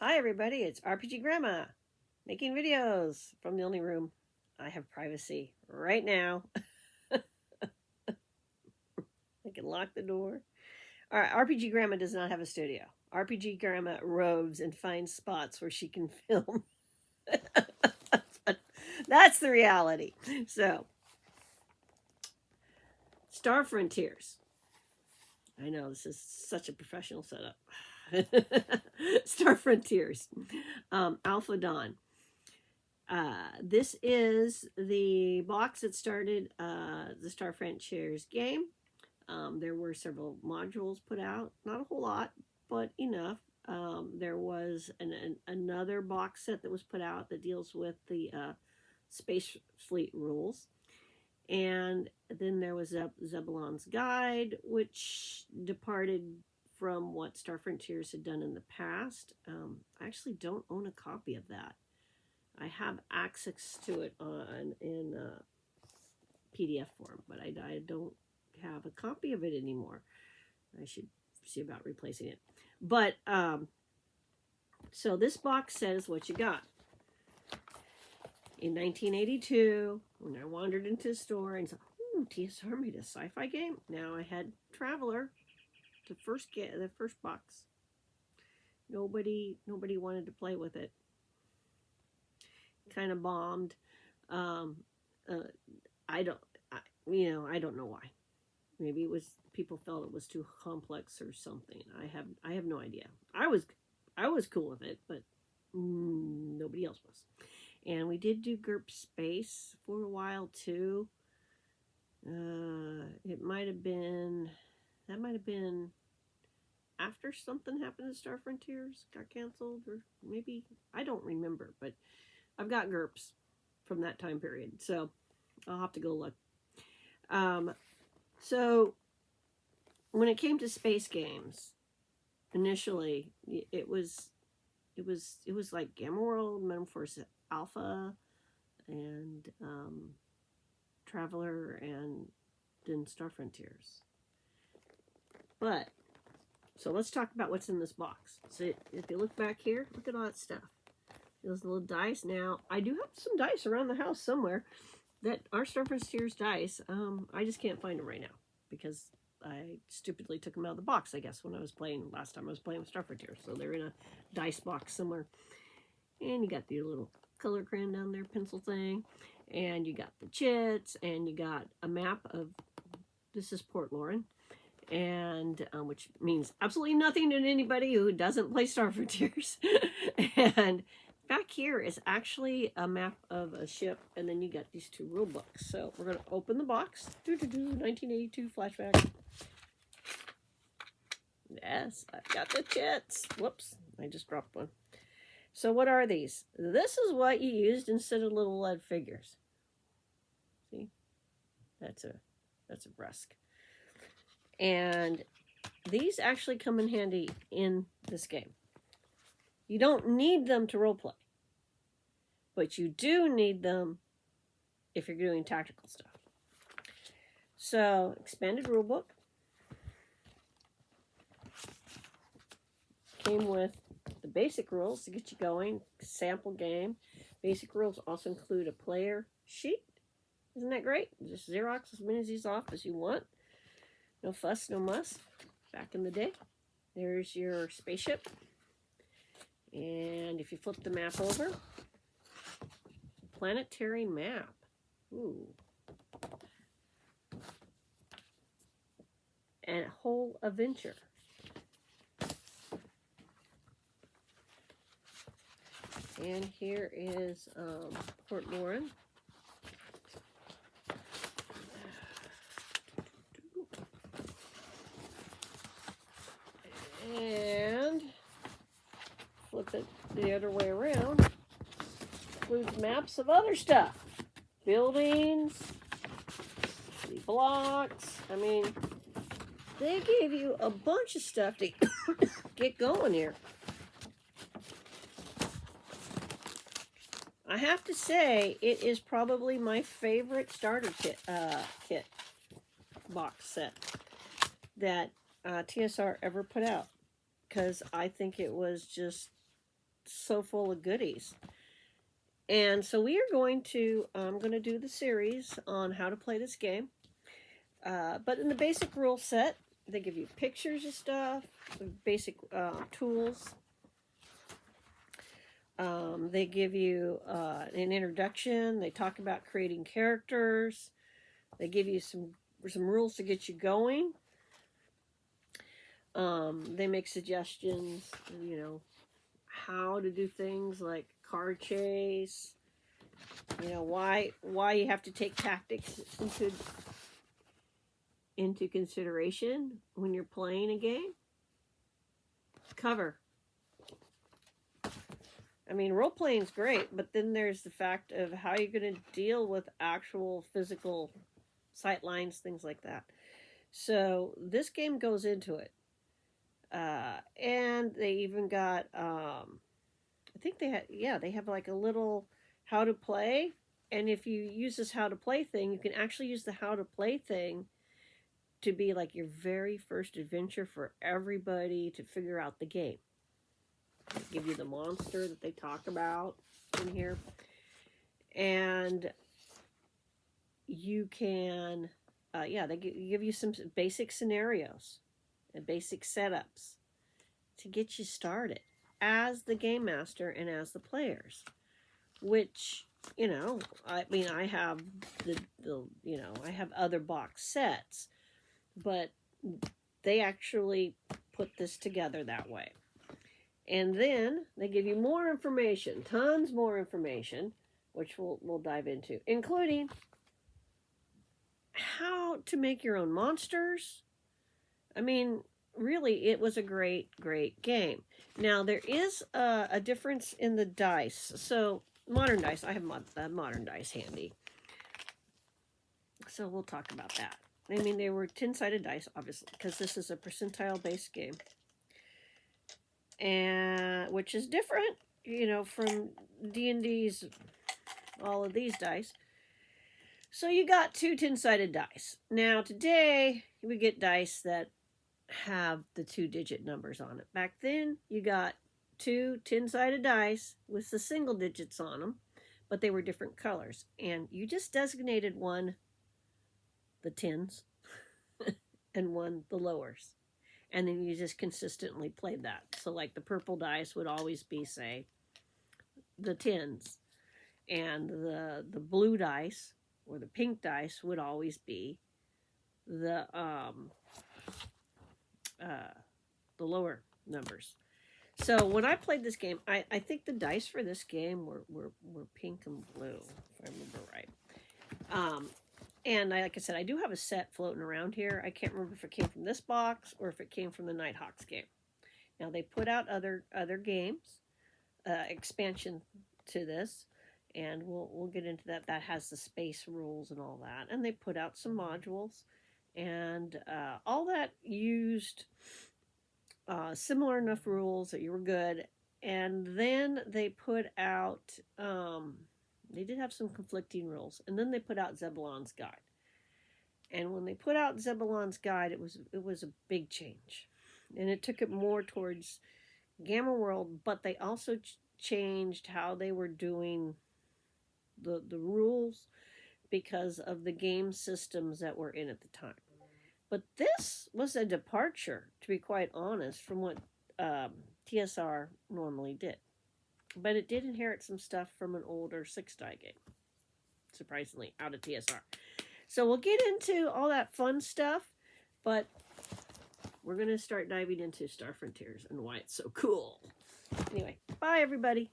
Hi everybody, it's RPG Grandma making videos from the only room I have privacy right now. I can lock the door. All right, RPG Grandma does not have a studio. RPG Grandma roves and finds spots where she can film. That's the reality. So, Star Frontiers. I know this is such a professional setup. Star Frontiers, Alpha Dawn. This is the box that started the Star Frontiers game. There were several modules put out, not a whole lot, but enough. There was another box set that was put out that deals with the space fleet rules. And then there was Zebulon's Guide, which departed from what Star Frontiers had done in the past. I actually don't own a copy of that. I have access to it in PDF form, but I don't have a copy of it anymore. I should see about replacing it. But so this box says what you got. In 1982, when I wandered into the store and said, "Ooh, TSR made a sci-fi game." Now I had Traveler, the first box. Nobody wanted to play with it. Kind of bombed. Um, I don't, I don't know why. Maybe it was people felt it was too complex or something. I have no idea. I was cool with it, but nobody else was. And we did do GURP Space for a while too. It might have been after something happened to Star Frontiers, got canceled, or maybe I don't remember. But I've got GURPS from that time period, so I'll have to go look. So when it came to space games, initially it was like Gamma World, Metamorphosis Alpha, and Traveler, and then Star Frontiers. But so let's talk about what's in this box. So if you look back here, look at all that stuff. Those little dice. Now I do have some dice around the house somewhere that are Star Frontiers dice. I just can't find them right now because I stupidly took them out of the box, I guess, when I was playing last time I was playing with Star Frontiers. So they're in a dice box somewhere. And you got the little color crayon down there, pencil thing. And you got the chits, and you got a map of, this is Port Lauren, and which means absolutely nothing to anybody who doesn't play Star Frontiers. And back here is actually a map of a ship, and then you got these two rule books. So we're going to open the box. 1982 flashback. Yes, I've got the chits. Whoops, I just dropped one. So what are these? This is what you used instead of little lead figures. See? That's a Rusk. And these actually come in handy in this game. You don't need them to roleplay, but you do need them if you're doing tactical stuff. So, expanded rulebook came with the basic rules to get you going, sample game. Basic rules also include a player sheet. Isn't that great? Just Xerox as many of these off as you want. No fuss, no muss. Back in the day. There's your spaceship. And if you flip the map over, planetary map. Ooh. And whole adventure. And here is Port Lauren. And flip it the other way around. Includes maps of other stuff. Buildings, blocks. I mean, they gave you a bunch of stuff to get going here. I have to say, it is probably my favorite starter kit box set that TSR ever put out, because I think it was just so full of goodies. And so we are going to, I'm going to do the series on how to play this game. But in the basic rule set, they give you pictures of stuff, basic tools. They give you an introduction. They talk about creating characters. They give you some rules to get you going. They make suggestions, you know, how to do things like card chase. You know, why you have to take tactics into consideration when you're playing a game. Cover. I mean, role-playing is great, but then there's the fact of how you're going to deal with actual physical sight lines, things like that. So this game goes into it. And they even got, I think they have like a little how to play. And if you use this how to play thing, you can actually use the how to play thing to be like your very first adventure for everybody to figure out the game. They give you the monster that they talk about in here. And you can, they give you some basic scenarios and basic setups to get you started as the game master and as the players. Which, you know, I mean, I have I have other box sets, but they actually put this together that way. And then they give you more information, tons more information, which we'll dive into, including how to make your own monsters. I mean, really, it was a great, great game. Now, there is a difference in the dice. So, modern dice, I have modern dice handy. So, we'll talk about that. I mean, they were 10-sided dice, obviously, because this is a percentile-based game. And which is different, you know, from D&D's, all of these dice. So you got 2 10-sided dice. Now today we get dice that have the 2-digit numbers on it. Back then you got 2 10-sided dice with the single digits on them, but they were different colors. And you just designated one the 10s and one the lowers. And then you just consistently played that. So like the purple dice would always be, say, the 10s. And the blue dice or the pink dice would always be the lower numbers. So when I played this game, I think the dice for this game were pink and blue, if I remember right. And like I said, I do have a set floating around here. I can't remember if it came from this box or if it came from the Nighthawks game. Now, they put out other games, expansion to this, and we'll get into that. That has the space rules and all that. And they put out some modules, and all that used similar enough rules that you were good. And then they put out... they did have some conflicting rules. And then they put out Zebulon's Guide. And when they put out Zebulon's Guide, it was a big change. And it took it more towards Gamma World, but they also changed how they were doing the rules because of the game systems that were in at the time. But this was a departure, to be quite honest, from what TSR normally did. But it did inherit some stuff from an older 6-die game, surprisingly, out of TSR. So we'll get into all that fun stuff, but we're going to start diving into Star Frontiers and why it's so cool. Anyway, bye, everybody.